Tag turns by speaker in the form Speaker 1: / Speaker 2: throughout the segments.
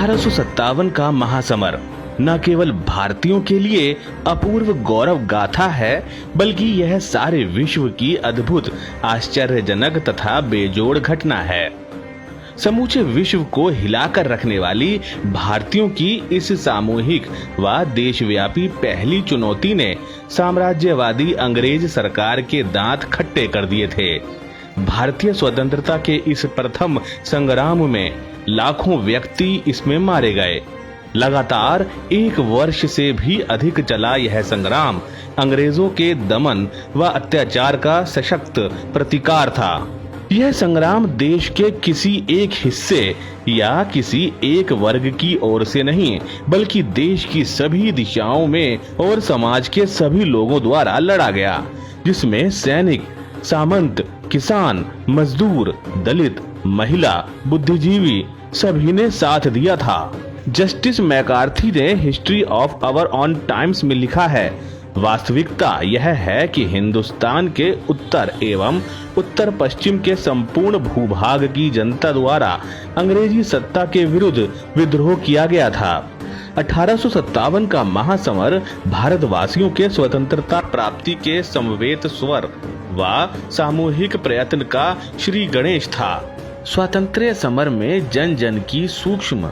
Speaker 1: 1857 का महासमर न केवल भारतीयों के लिए अपूर्व गौरव गाथा है, बल्कि यह सारे विश्व की अद्भुत, आश्चर्यजनक तथा बेजोड़ घटना है। समूचे विश्व को हिलाकर रखने वाली भारतीयों की इस सामूहिक व देशव्यापी पहली चुनौती ने साम्राज्यवादी अंग्रेज सरकार के दांत खट्टे कर दिए थे। भारतीय स्वतंत्रता के इस प्रथम संग्राम में लाखों व्यक्ति इसमें मारे गए। लगातार 1 वर्ष से भी अधिक चला यह संग्राम अंग्रेजों के दमन व अत्याचार का सशक्त प्रतिकार था। यह संग्राम देश के किसी एक हिस्से या किसी एक वर्ग की ओर से नहीं, बल्कि देश की सभी दिशाओं में और समाज के सभी लोगों द्वारा लड़ा गया, जिसमें सैनिक, सामंत, किसान, मजदूर, दलित, महिला, बुद्धिजीवी सभी ने साथ दिया था। जस्टिस मैकार्थी ने history of our own times में लिखा है, वास्तविकता यह है कि हिंदुस्तान के उत्तर एवं उत्तर पश्चिम के संपूर्ण भूभाग की जनता द्वारा अंग्रेजी सत्ता के विरुद्ध विद्रोह किया गया था। 1857 का महासमर भारतवासियों के स्वतंत्रता प्राप्ति के समवेत स्वर व सामूहिक प्रयत्न का श्री गणेश था। स्वातंत्र्य समर में जन जन की सूक्ष्म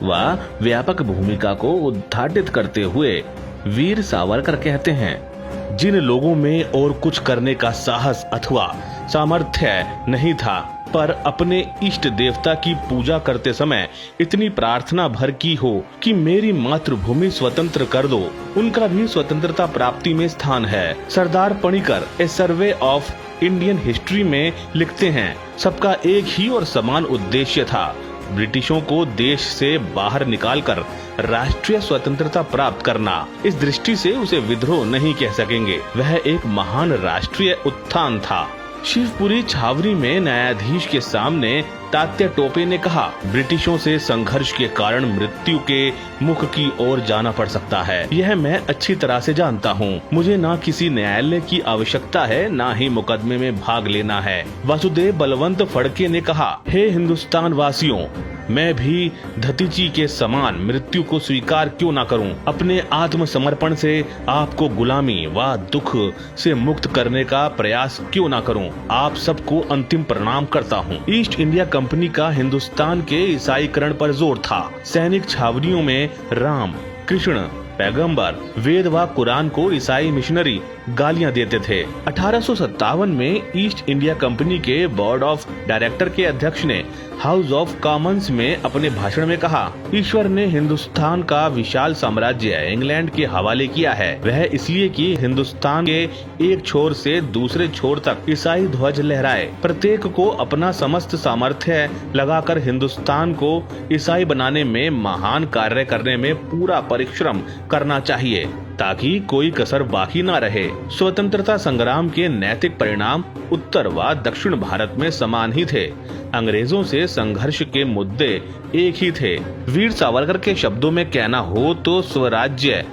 Speaker 1: व व्यापक भूमिका को उद्घाटित करते हुए वीर सावरकर कहते हैं, जिन लोगों में और कुछ करने का साहस अथवा सामर्थ्य नहीं था, पर अपने इष्ट देवता की पूजा करते समय इतनी प्रार्थना भर की हो कि मेरी मातृभूमि स्वतंत्र कर दो, उनका भी स्वतंत्रता प्राप्ति में स्थान है। सरदार पणिकर ए सर्वे ऑफ इंडियन हिस्ट्री में लिखते हैं, सबका एक ही और समान उद्देश्य था, ब्रिटिशों को देश से बाहर निकालकर राष्ट्रीय स्वतंत्रता प्राप्त करना। इस दृष्टि से उसे विद्रोह नहीं कह सकेंगे, वह एक महान राष्ट्रीय उत्थान था। शिवपुरी छावनी में न्यायाधीश के सामने तात्या टोपे ने कहा, ब्रिटिशों से संघर्ष के कारण मृत्यु के मुख की ओर जाना पड़ सकता है, यह मैं अच्छी तरह से जानता हूँ। मुझे ना किसी न्यायालय की आवश्यकता है, ना ही मुकदमे में भाग लेना है। वासुदेव बलवंत फड़के ने कहा, हे हिंदुस्तान वासियों, मैं भी धतीची के समान मृत्यु को स्वीकार क्यों ना करूं। अपने आत्मसमर्पण से आपको गुलामी व दुख से मुक्त करने का प्रयास क्यों ना करूं। आप सबको अंतिम प्रणाम करता हूं। ईस्ट इंडिया कंपनी का हिंदुस्तान के ईसाईकरण पर जोर था। सैनिक छावनियों में राम, कृष्ण, पैगंबर, वेद व कुरान को ईसाई मिशनरी गालियां देते थे। 1857 में ईस्ट इंडिया कंपनी के बोर्ड ऑफ डायरेक्टर के अध्यक्ष ने हाउस ऑफ कॉमन्स में अपने भाषण में कहा, ईश्वर ने हिंदुस्तान का विशाल साम्राज्य इंग्लैंड के हवाले किया है, वह इसलिए कि हिंदुस्तान के एक छोर से दूसरे छोर तक ईसाई ध्वज लहराए। प्रत्येक को अपना समस्त सामर्थ्य लगाकर हिंदुस्तान को ईसाई बनाने में महान कार्य करने में पूरा परिश्रम करना चाहिए, ताकि कोई कसर बाकी न रहे। स्वतंत्रता संग्राम के नैतिक परिणाम उत्तर व दक्षिण भारत में समान ही थे। अंग्रेजों से संघर्ष के मुद्दे एक ही थे। वीर सावरकर के शब्दों में कहना हो तो स्वराज्य,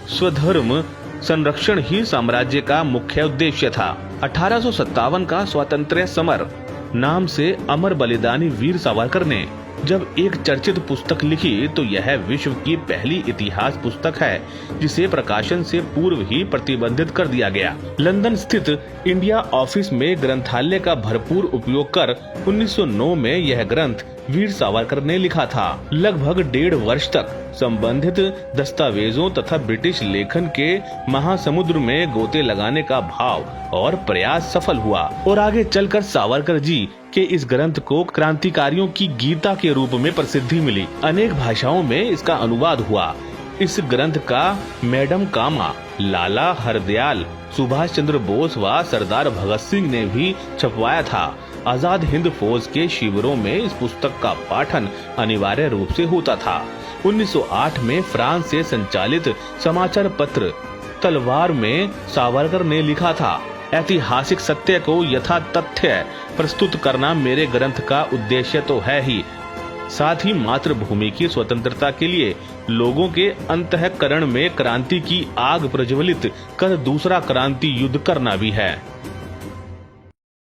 Speaker 1: स्वधर्म संरक्षण ही साम्राज्य का मुख्य उद्देश्य था। 1857 का स्वातंत्र्य समर नाम से अमर बलिदानी वीर सावरकर ने जब एक चर्चित पुस्तक लिखी तो यह विश्व की पहली इतिहास पुस्तक है जिसे प्रकाशन से पूर्व ही प्रतिबंधित कर दिया गया। लंदन स्थित इंडिया ऑफिस में ग्रंथालय का भरपूर उपयोग कर 1909 में यह ग्रंथ वीर सावरकर ने लिखा था। लगभग 1.5 वर्ष तक संबंधित दस्तावेजों तथा ब्रिटिश लेखन के महासमुद्र में गोते लगाने का भाव और प्रयास सफल हुआ और आगे चलकर सावरकर जी के इस ग्रंथ को क्रांतिकारियों की गीता के रूप में प्रसिद्धि मिली। अनेक भाषाओं में इसका अनुवाद हुआ। इस ग्रंथ का मैडम कामा, लाला हरदयाल, सुभाष चंद्र बोस व सरदार भगत सिंह ने भी छपवाया था। आजाद हिंद फौज के शिविरों में इस पुस्तक का पाठन अनिवार्य रूप से होता था। 1908 में फ्रांस से संचालित समाचार पत्र तलवार में सावरकर ने लिखा था, ऐतिहासिक सत्य को यथा तथ्य प्रस्तुत करना मेरे ग्रंथ का उद्देश्य तो है ही, साथ ही मातृभूमि की स्वतंत्रता के लिए लोगों के अंतःकरण में क्रांति की आग प्रज्वलित कर दूसरा क्रांति युद्ध करना भी है।